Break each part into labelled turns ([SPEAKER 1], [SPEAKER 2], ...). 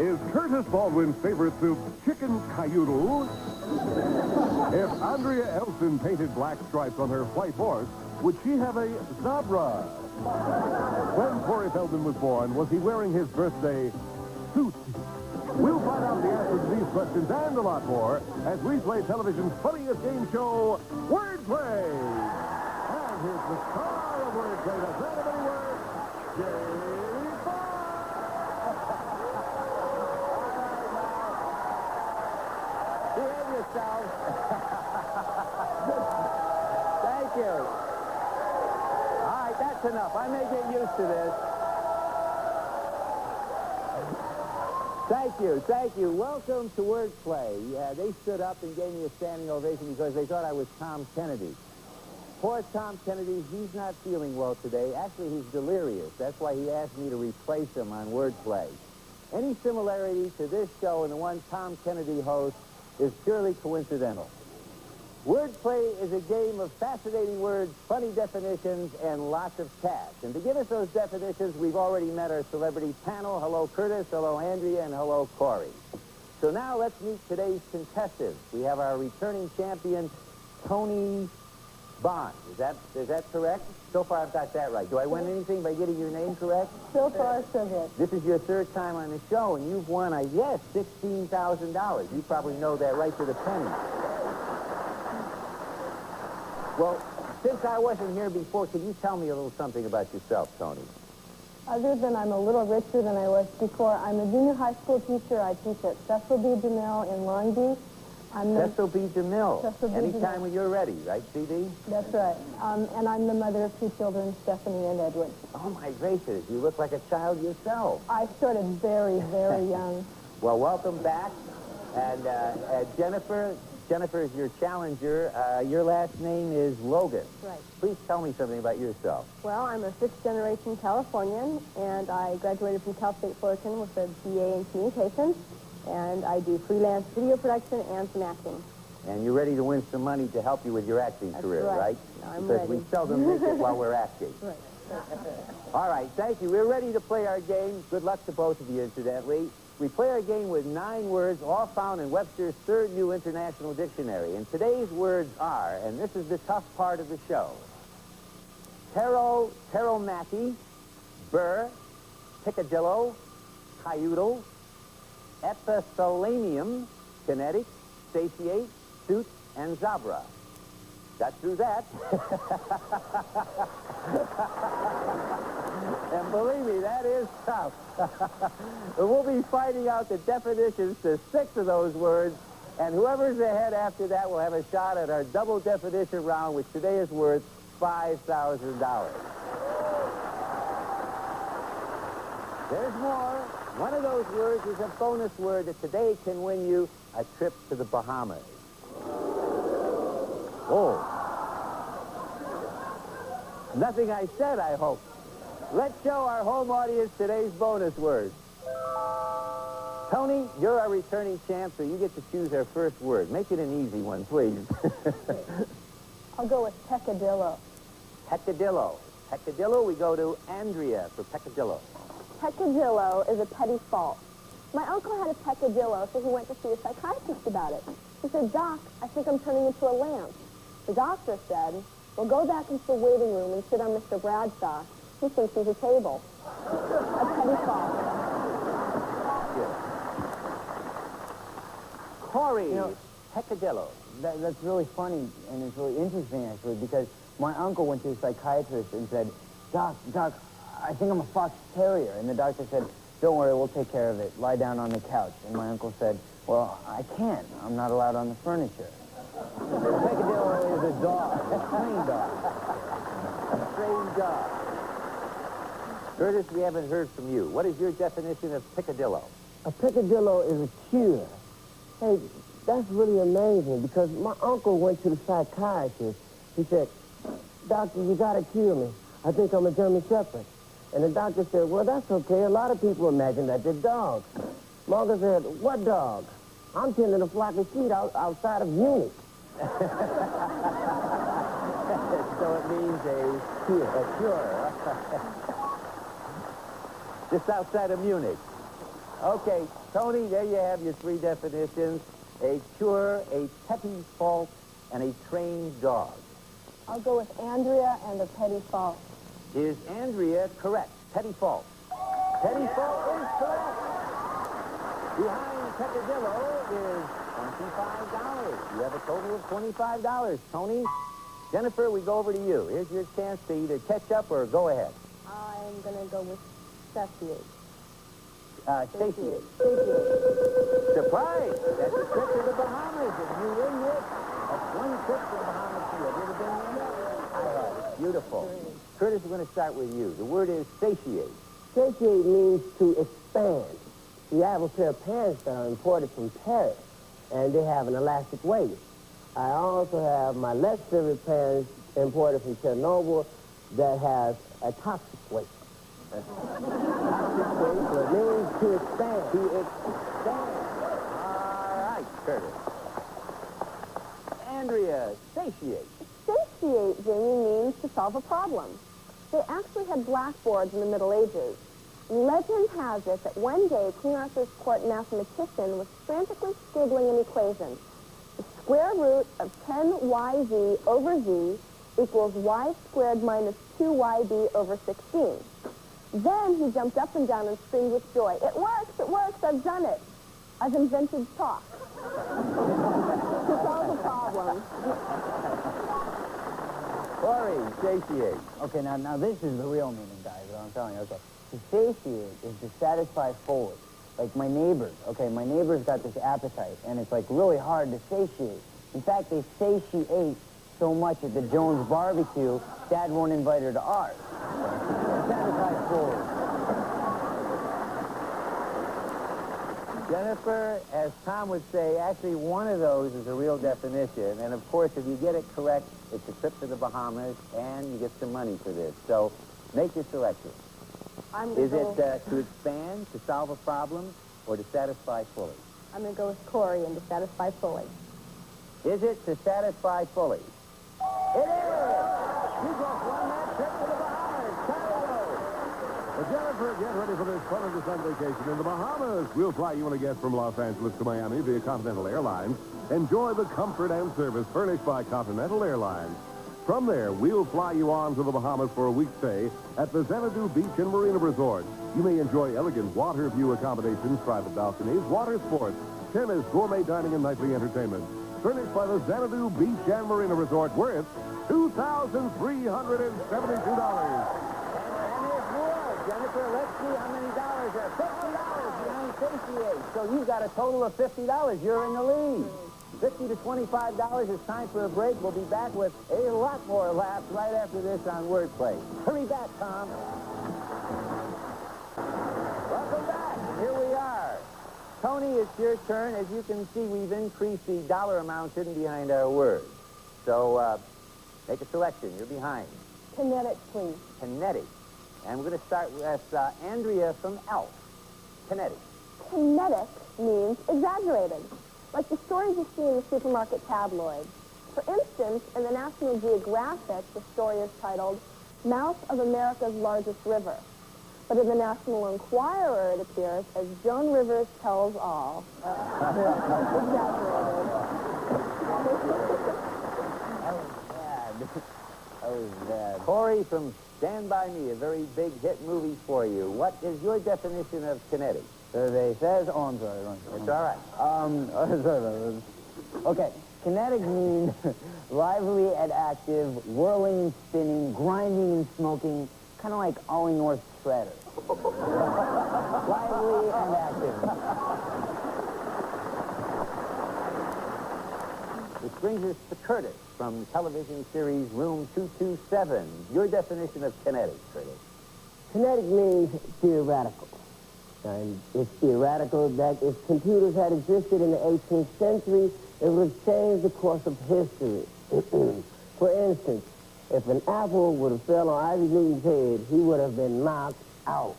[SPEAKER 1] Is Curtis Baldwin's favorite soup chicken cayutal? If Andrea Elson painted black stripes on her white horse, would she have a zebra? When Corey Feldman was born, was he wearing his birthday suit? We'll find out the answers to these questions and a lot more as we play television's funniest game show, Wordplay. And here's the star of Wordplay, the man of many words, Jamie Farr.
[SPEAKER 2] Behave yourself. Thank you. All right, that's enough. I may get used to this. Thank you, thank you. Welcome to Wordplay. They stood up and gave me a standing ovation because they thought I was Tom Kennedy. Poor Tom Kennedy, he's not feeling well today. Actually, he's delirious. That's why he asked me to replace him on Wordplay. Any similarity to this show and the one Tom Kennedy hosts is purely coincidental. Wordplay is a game of fascinating words, funny definitions, and lots of cash. And to give us those definitions, we've already met our celebrity panel. Hello, Curtis. Hello, Andrea. And hello, Corey. So now let's meet today's contestants. We have our returning champion, Toni Bond. Is that correct? So far, I've got that right. Do I win anything by getting your name correct?
[SPEAKER 3] So far, so good.
[SPEAKER 2] This is your third time on the show, and you've won, I guess, $16,000. You probably know that right to the penny. Well, since I wasn't here before, can you tell me a little something about yourself, Toni?
[SPEAKER 3] Other than I'm a little richer than I was before, I'm a junior high school teacher. I teach at Cecil B. DeMille in Long Beach.
[SPEAKER 2] Cecil B. DeMille.
[SPEAKER 3] Cecil B.
[SPEAKER 2] Anytime
[SPEAKER 3] DeMille.
[SPEAKER 2] when you're ready, right, CD?
[SPEAKER 3] That's right. And I'm the mother of two children, Stephanie and Edward.
[SPEAKER 2] Oh, my gracious. You look like a child yourself.
[SPEAKER 3] I started very, very young.
[SPEAKER 2] Well, welcome back. And Jennifer is your challenger. Your last name is Logan.
[SPEAKER 3] Right.
[SPEAKER 2] Please tell me something about yourself.
[SPEAKER 3] Well, I'm a fifth-generation Californian, and I graduated from Cal State Fullerton with a BA in communications, and I do freelance video production and some acting.
[SPEAKER 2] And you're ready to win some money to help you with your acting career, right?
[SPEAKER 3] I'm
[SPEAKER 2] because
[SPEAKER 3] ready.
[SPEAKER 2] we seldom make it while we're acting.
[SPEAKER 3] Right.
[SPEAKER 2] All right, thank you. We're ready to play our game. Good luck to both of you, incidentally. We play our game with 9 words, all found in Webster's third new international dictionary. And today's words are, and this is the tough part of the show, pteromachi, burr, picadillo, cayutal, epithalamium, kinetic, satiate, suit, and zabra. Got through that. And believe me, that is tough. We'll be finding out the definitions to 6 of those words, and whoever's ahead after that will have a shot at our double definition round, which today is worth $5,000. There's more. One of those words is a bonus word that today can win you a trip to the Bahamas. Oh. Nothing I said, I hope. Let's show our home audience today's bonus word. Toni, you're our returning champ, so you get to choose our first word. Make it an easy one, please.
[SPEAKER 3] I'll go with peccadillo.
[SPEAKER 2] Peccadillo. Peccadillo, we go to Andrea for peccadillo.
[SPEAKER 3] Peccadillo is a petty fault. My uncle had a peccadillo, so he went to see a psychiatrist about it. He said, "Doc, I think I'm turning into a lamp." The doctor said, "Well, go back into the waiting room and sit on Mr. Bradstock. He thinks he's a table." A petty fault.
[SPEAKER 2] Yes. Corey, peccadillo.
[SPEAKER 4] That's really funny, and it's really interesting, actually, because my uncle went to a psychiatrist and said, Doc, I think I'm a fox terrier. And the doctor said, "Don't worry, we'll take care of it. Lie down on the couch." And my uncle said, "Well, I can't. I'm not allowed on the furniture."
[SPEAKER 2] Peccadillo is a dog, a trained dog. A trained dog. Curtis, we haven't heard from you. What is your definition of peccadillo?
[SPEAKER 4] A peccadillo is a cure. Hey, that's really amazing, because my uncle went to the psychiatrist. He said, "Doctor, you got to cure me. I think I'm a German Shepherd." And the doctor said, "Well, that's okay. A lot of people imagine that they're dogs." My uncle said, "What dog? I'm tending a flock of sheep outside of Munich."
[SPEAKER 2] So it means a cure. Just outside of Munich. Okay, Tony, there you have your three definitions. A cure, a petty fault, and a trained dog.
[SPEAKER 3] I'll go with Andrea and a petty fault.
[SPEAKER 2] Is Andrea correct? Petty fault. Petty fault is correct. Behind Peccadillo is $25. You have a total of $25. Tony, Jennifer, we go over to you. Here's your chance to either catch up or go ahead.
[SPEAKER 3] I'm going to go with satiate.
[SPEAKER 2] Satiate.
[SPEAKER 3] Satiate.
[SPEAKER 2] Surprise! That's a trip to the Bahamas. If you win this, that's one trip to the Bahamas. Have you ever been there? I have. It's beautiful. Curtis, we're going to start with you. The word is satiate.
[SPEAKER 4] Satiate means to expand. You have a pair of pants that are imported from Paris, and they have an elastic waist. I also have my less favorite pants imported from Chernobyl that has a toxic waist. Toxic waist, so it means to expand.
[SPEAKER 2] To expand. All right, Curtis. Andrea, satiate.
[SPEAKER 3] Satiate, Jamie, means to solve a problem. They actually had blackboards in the Middle Ages. Legend has it that one day Queen Arthur's court mathematician was frantically scribbling an equation. The square root of 10yz over z equals y squared minus 2yb over 16. Then he jumped up and down and screamed with joy. It works, I've done it. I've invented talk. To solve a problem.
[SPEAKER 2] Corey, satiate.
[SPEAKER 5] Okay, now this is the real meaning, guys, what I'm telling you. Okay, to satiate is to satisfy fully. Like my neighbors, okay, my neighbor's got this appetite, and it's like really hard to satiate. In fact, they say she ate so much at the Jones barbecue, Dad won't invite her to ours. Satisfy fully.
[SPEAKER 2] Jennifer, as Tom would say, actually one of those is a real definition. And of course, if you get it correct, it's a trip to the Bahamas, and you get some money for this. So make your selection. Is it to expand, to solve a problem, or to satisfy fully?
[SPEAKER 3] I'm going to go with Corey and to satisfy fully.
[SPEAKER 2] Is it to satisfy fully? It is! You just won that trip to the Bahamas. Carry
[SPEAKER 1] Well, Jennifer, get ready for this fun of the sun vacation in the Bahamas. We'll fly you and a guest from Los Angeles to Miami via Continental Airlines. Enjoy the comfort and service furnished by Continental Airlines. From there, we'll fly you on to the Bahamas for a week stay at the Xanadu Beach and Marina Resort. You may enjoy elegant water view accommodations, private balconies, water sports, tennis, gourmet dining, and nightly entertainment. Furnished by the Xanadu Beach and Marina Resort, worth $2,372.
[SPEAKER 2] And there's more. Jennifer, let's see how many dollars are. $50 behind satiate. So you've got a total of $50. You're in the lead. $50 to $25. It's time for a break. We'll be back with a lot more laughs right after this on Wordplay. Hurry back, Tom. Welcome back. Here we are. Tony, it's your turn. As you can see, we've increased the dollar amount hidden behind our words. So make a selection. You're behind.
[SPEAKER 3] Kinetic, please.
[SPEAKER 2] Kinetic. And we're going to start with Andrea from Elf. Kinetic.
[SPEAKER 3] Kinetic means exaggerated, like the stories you see in the supermarket tabloids. For instance, in the National Geographic, the story is titled, Mouth of America's Largest River. But in the National Enquirer, it appears as Joan Rivers tells all. Exaggerated.
[SPEAKER 2] That was bad. Corey from Stand By Me, a very big hit movie for you. What is your definition of kinetic?
[SPEAKER 5] Survey says, oh, I'm sorry.
[SPEAKER 2] It's all right.
[SPEAKER 5] Okay, kinetic means lively and active, whirling and spinning, grinding and smoking, kind of like Ollie North's shredder. Lively and active.
[SPEAKER 2] Which brings us to Curtis from the television series Room 227. Your definition of kinetic, Curtis.
[SPEAKER 4] Kinetic means theoretical. And it's theoretical that if computers had existed in the 18th century, it would have changed the course of history. For instance, if an apple would have fell on Isaac Newton's head, he would have been knocked out.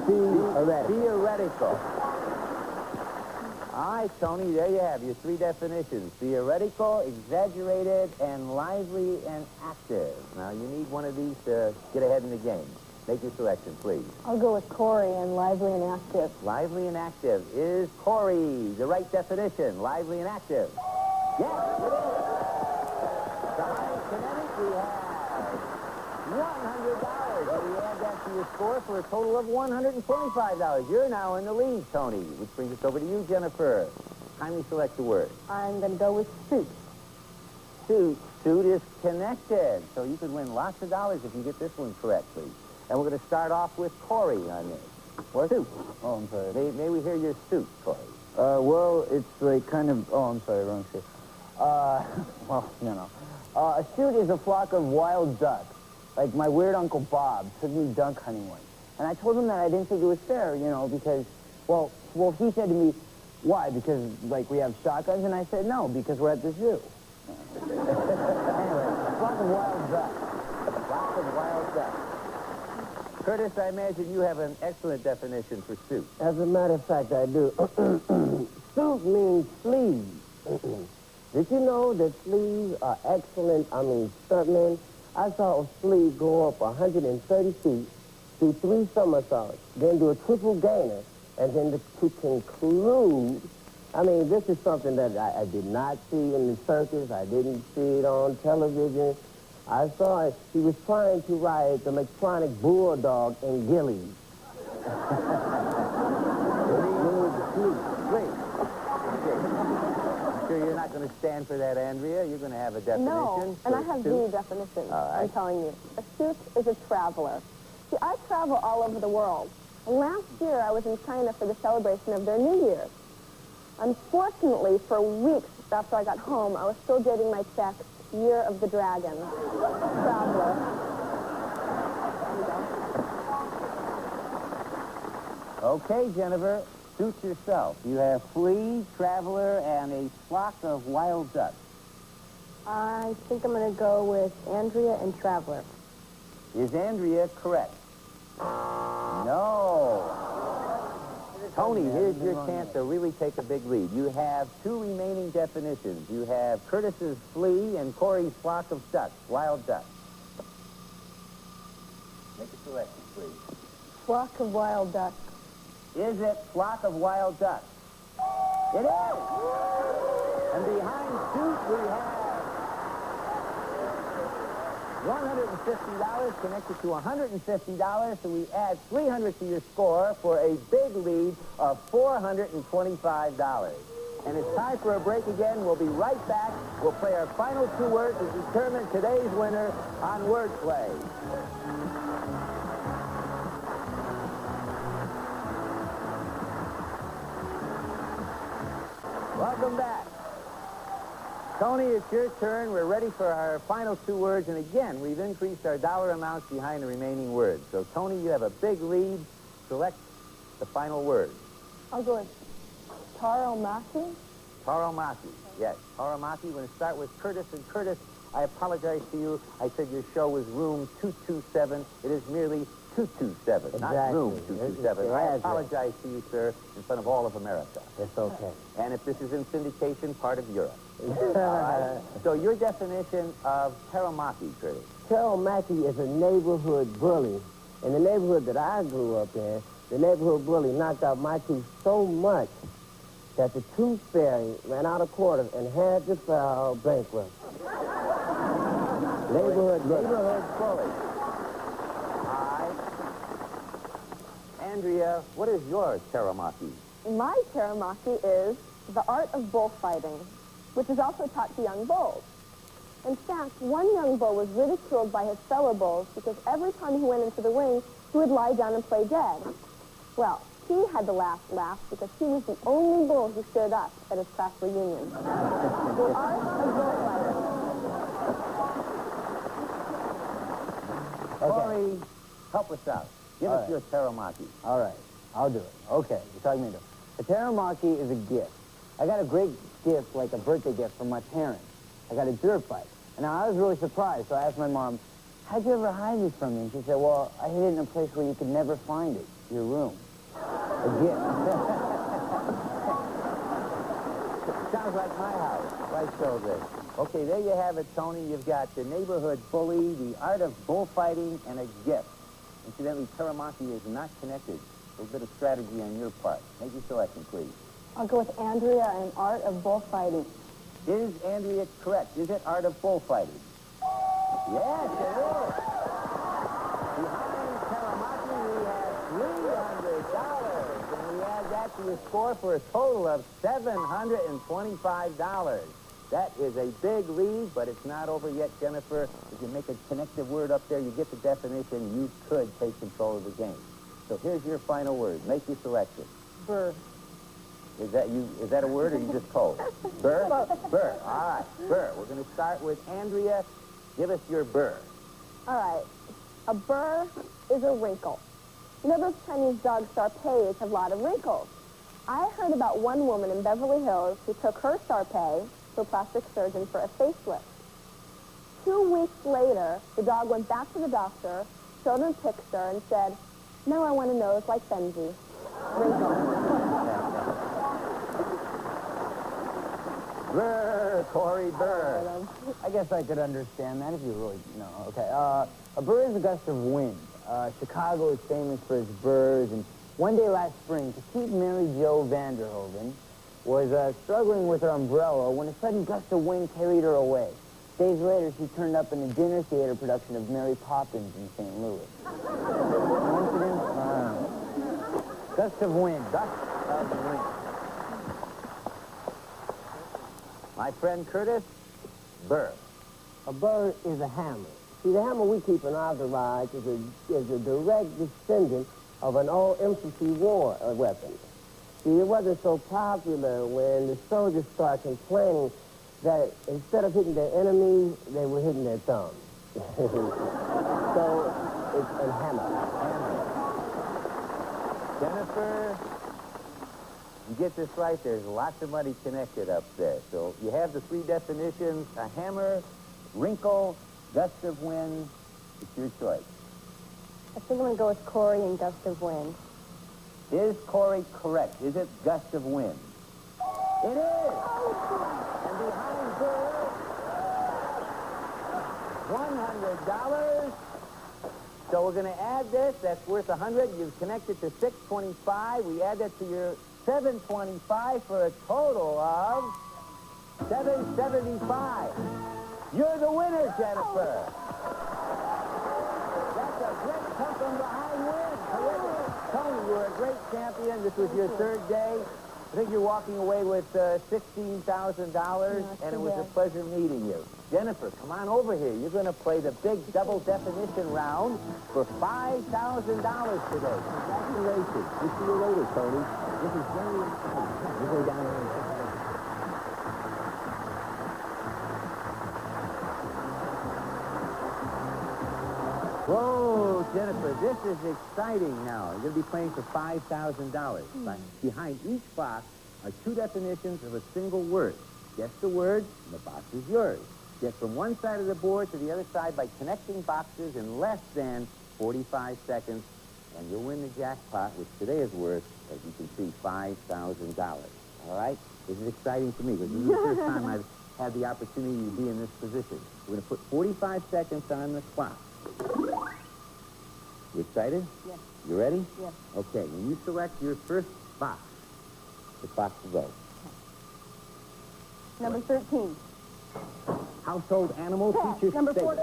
[SPEAKER 2] Theoretical. All right, Tony, there you have your three definitions. Theoretical, exaggerated, and lively and active. Now, you need one of these to get ahead in the game. Make your selection, please.
[SPEAKER 3] I'll go with Corey and lively and active.
[SPEAKER 2] Lively and active. Is Corey the right definition? Lively and active. Yes, it is. The highest kinetic we have $100. And we add that to your score for a total of $125. You're now in the lead, Tony, which brings us over to you, Jennifer. Kindly select the word.
[SPEAKER 3] I'm going to go with suit.
[SPEAKER 2] Suit. Suit is connected. So you could win lots of dollars if you get this one correctly. And we're going to start off with Corey on this. What? Suit.
[SPEAKER 5] Oh, I'm sorry.
[SPEAKER 2] May we hear your suit, Corey?
[SPEAKER 5] Well, it's like kind of... Oh, I'm sorry, wrong suit. Well, no. A suit is a flock of wild ducks. Like my weird Uncle Bob took me duck hunting once. And I told him that I didn't think it was fair, you know, because, well, he said to me, why? Because, like, we have shotguns? And I said, no, because we're at the zoo. Anyway, a flock of wild ducks.
[SPEAKER 2] Lots of wild ducks. Curtis, I imagine you have an excellent definition for suit.
[SPEAKER 4] As a matter of fact, I do. Suit means sleeves. Did you know that sleeves are excellent, stuntmen? I saw a sleeve go up 130 feet, do 3 somersaults, then do a triple gainer, and then to conclude, this is something that I did not see in the circus. I didn't see it on television. I saw it. He was trying to ride the electronic bulldog in Gillies.
[SPEAKER 2] Sure you're not going to stand for that, Andrea? You're going to have a definition?
[SPEAKER 3] No, and I have the definition.
[SPEAKER 2] All right.
[SPEAKER 3] I'm telling you. A suit is a traveler. See, I travel all over the world. And last year, I was in China for the celebration of their New Year. Unfortunately, for weeks after I got home, I was still getting my checks, Year of the Dragon. Traveler.
[SPEAKER 2] Okay, Jennifer. Suit yourself. You have flea, traveler, and a flock of wild ducks.
[SPEAKER 3] I think I'm going to go with Andrea and Traveler.
[SPEAKER 2] Is Andrea correct? No. Tony, here's your chance to really take a big lead. You have 2 remaining definitions. You have Curtis's flea and Corey's flock of ducks, wild ducks. Make a selection, please.
[SPEAKER 3] Flock of wild ducks.
[SPEAKER 2] Is it flock of wild ducks? It is! And behind suit we have $150 connected to $150, so we add $300 to your score for a big lead of $425. And it's time for a break again. We'll be right back. We'll play our final 2 words to determine today's winner on Wordplay. Welcome back. Tony, it's your turn. We're ready for our final 2 words. And again, we've increased our dollar amounts behind the remaining words. So, Tony, you have a big lead. Select the final word.
[SPEAKER 3] I'll go with Tauromachy.
[SPEAKER 2] Tauromachy. Yes, Tauromachy. We're going to start with Curtis. And Curtis, I apologize to you. I said your show was room 227. It is merely 227, not room 227. I apologize to you, sir, in front of all of America.
[SPEAKER 4] It's okay.
[SPEAKER 2] And if this is in syndication, part of Europe. All right? So your definition of Tauromachy, Curtis.
[SPEAKER 4] Tauromachy is a neighborhood bully. In the neighborhood that I grew up in, the neighborhood bully knocked out my tooth so much that the tooth fairy ran out of quarters and had to file bankrupt. Neighborhood bully.
[SPEAKER 2] All right. Andrea, what is your Tauromachy?
[SPEAKER 3] My Tauromachy is the art of bullfighting, which is also taught to young bulls. In fact, one young bull was ridiculed by his fellow bulls because every time he went into the ring, he would lie down and play dead. Well, he had the last laugh because he was the only bull who stood up at his class reunion. The art of bullfighting.
[SPEAKER 2] Corey, help us out. Give us your Tauromachy.
[SPEAKER 5] All right, I'll do it. Okay, you're talking me to. A Tauromachy is a gift. I got a great gift, like a birthday gift from my parents. I got a dirt bike. And now I was really surprised, so I asked my mom, how'd you ever hide this from me? And she said, well, I hid it in a place where you could never find it, your room. A gift.
[SPEAKER 2] Sounds like my house. Right, so this. Okay, there you have it, Tony. You've got the neighborhood bully, the art of bullfighting, and a gift. Incidentally, Taramaki is not connected. A little bit of strategy on your part. Make your selection, please.
[SPEAKER 3] I'll go with Andrea and Art of Bullfighting.
[SPEAKER 2] Is Andrea correct? Is it Art of Bullfighting? Yes, it is. Behind Taramaki, we have $300. And we add that to your score for a total of $725. That is a big lead, but it's not over yet, Jennifer. If you make a connected word up there, you get the definition, you could take control of the game. So here's your final word. Make your selection.
[SPEAKER 3] Burr.
[SPEAKER 2] Is that a word or you just told? Burr? Burr. All right, burr. We're going to start with Andrea. Give us your burr.
[SPEAKER 3] All right. A burr is a wrinkle. You know those Chinese dogs Shar-Peis have a lot of wrinkles. I heard about one woman in Beverly Hills who took her Shar-Pei to a plastic surgeon for a facelift. 2 weeks later, the dog went back to the doctor, showed him a picture, and said, "Now I want a nose like Benji." Wrinkle.
[SPEAKER 2] Burr, Corey, burr.
[SPEAKER 5] I guess I could understand that if you really know. Okay, a burr is a gust of wind. Chicago is famous for its burrs, and one day last spring, petite Mary Jo Vanderhoven was struggling with her umbrella when a sudden gust of wind carried her away. Days later, she turned up in a dinner theater production of Mary Poppins in St. Louis. Coincidence? Gust of wind. Gust of wind.
[SPEAKER 2] My friend Curtis, burr.
[SPEAKER 4] A burr is a hammer. See, the hammer we keep in our garage is a direct descendant of an old infantry war weapon. See, it wasn't so popular when the soldiers started complaining that instead of hitting their enemies, they were hitting their thumbs. So it's a hammer.
[SPEAKER 2] Jennifer, you get this right, there's lots of money connected up there. So you have the 3 definitions: a hammer, wrinkle, gust of wind. It's your choice.
[SPEAKER 3] I think I'm going to go with Corey and Gust of Wind.
[SPEAKER 2] Is Corey correct? Is it gust of wind? It is! And behind her, $100. So we're going to add this. That's worth 100. You've connected to 625. We add that to your 725 for a total of 775. You're the winner, Jennifer. That's a great come from behind win. Terrific. Toni, you were a great champion. This was your 3rd day. I think you're walking away with $16,000, and it was a pleasure meeting you. Jennifer, come on over here. You're going to play the big double definition round for $5,000 today. Congratulations. We'll see you later, Toni. This is very exciting. We'll go down there and check it out. Whoa, Jennifer, this is exciting now. You're going to be playing for $5,000. Behind each box are 2 definitions of a single word. Guess the word, and the box is yours. Get from one side of the board to the other side by connecting boxes in less than 45 seconds, and you'll win the jackpot, which today is worth, as you can see, $5,000. All right? This is exciting to me, because this is the first time I've had the opportunity to be in this position. We're going to put 45 seconds on the clock. You excited?
[SPEAKER 3] Yes.
[SPEAKER 2] You ready?
[SPEAKER 3] Yes.
[SPEAKER 2] Okay, when you select your first box, the box will go.
[SPEAKER 3] Number 13.
[SPEAKER 2] Household animal
[SPEAKER 3] Pass.
[SPEAKER 2] features
[SPEAKER 3] Number
[SPEAKER 2] statement.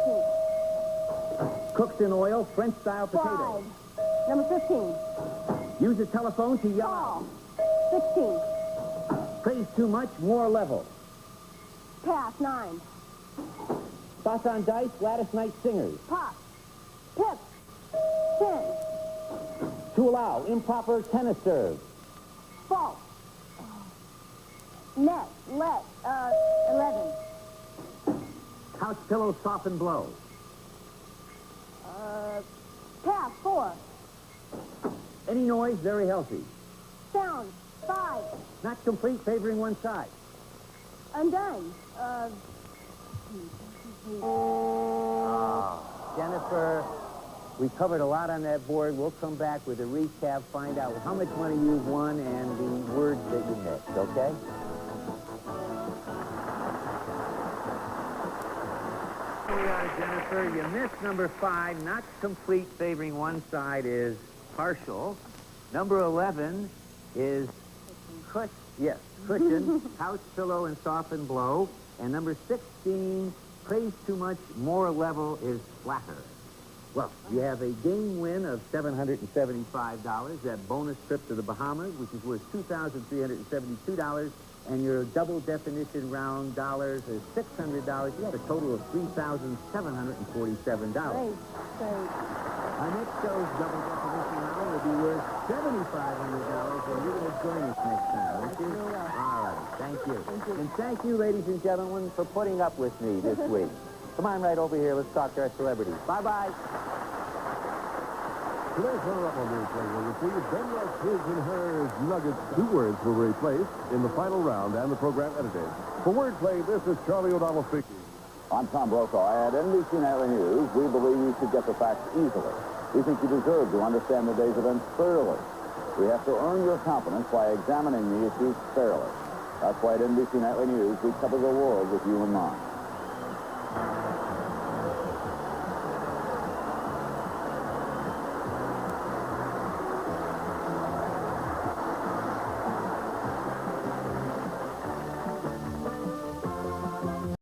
[SPEAKER 3] 14.
[SPEAKER 2] Cooked in oil, French-style
[SPEAKER 3] 5.
[SPEAKER 2] potatoes.
[SPEAKER 3] Number 15.
[SPEAKER 2] Use a telephone to yell
[SPEAKER 3] Ball.
[SPEAKER 2] out. Praise too much, more level.
[SPEAKER 3] 16. Pass. 9.
[SPEAKER 2] Spots on dice, Gladys Knight singers.
[SPEAKER 3] Pop. Pip. 10.
[SPEAKER 2] To allow, improper tennis serve.
[SPEAKER 3] Fault. Net. 11.
[SPEAKER 2] Couch pillow, soften blow.
[SPEAKER 3] Pass. 4.
[SPEAKER 2] Any noise, very healthy.
[SPEAKER 3] Sound. 5.
[SPEAKER 2] Not complete, favoring one side.
[SPEAKER 3] Undone.
[SPEAKER 2] Jennifer, we covered a lot on that board. We'll come back with a recap, find out how much money you've won and the words that you missed, okay? here we are, Jennifer. You missed number 5. Not complete, favoring one side is partial. Number 11 is cushion, couch pillow, and soften blow. And number 16, praise too much, more level is flatter. Well, you have a game win of $775, that bonus trip to the Bahamas, which is worth $2,372, and your double definition round dollars is $600. You have a total of $3,747.
[SPEAKER 3] Great.
[SPEAKER 2] Our next show's double definition round will be worth $7,500, and you're going to join us next time, won't you?
[SPEAKER 3] sure will.
[SPEAKER 2] All right, thank you. And thank you, ladies and gentlemen, for putting up with me this week. Come on right over here. Let's talk to our celebrities. Bye-bye.
[SPEAKER 1] Today's runner-up on Wordplay will receive Danielle's His and Hers Nuggets. 2 words were replaced in the final round and the program edited. For Wordplay, this is Charlie O'Donnell speaking.
[SPEAKER 6] I'm Tom Brokaw. At NBC Nightly News, we believe you should get the facts easily. We think you deserve to understand the day's events thoroughly. We have to earn your confidence by examining the issues fairly. That's why at NBC Nightly News, we cover the world with you in mind.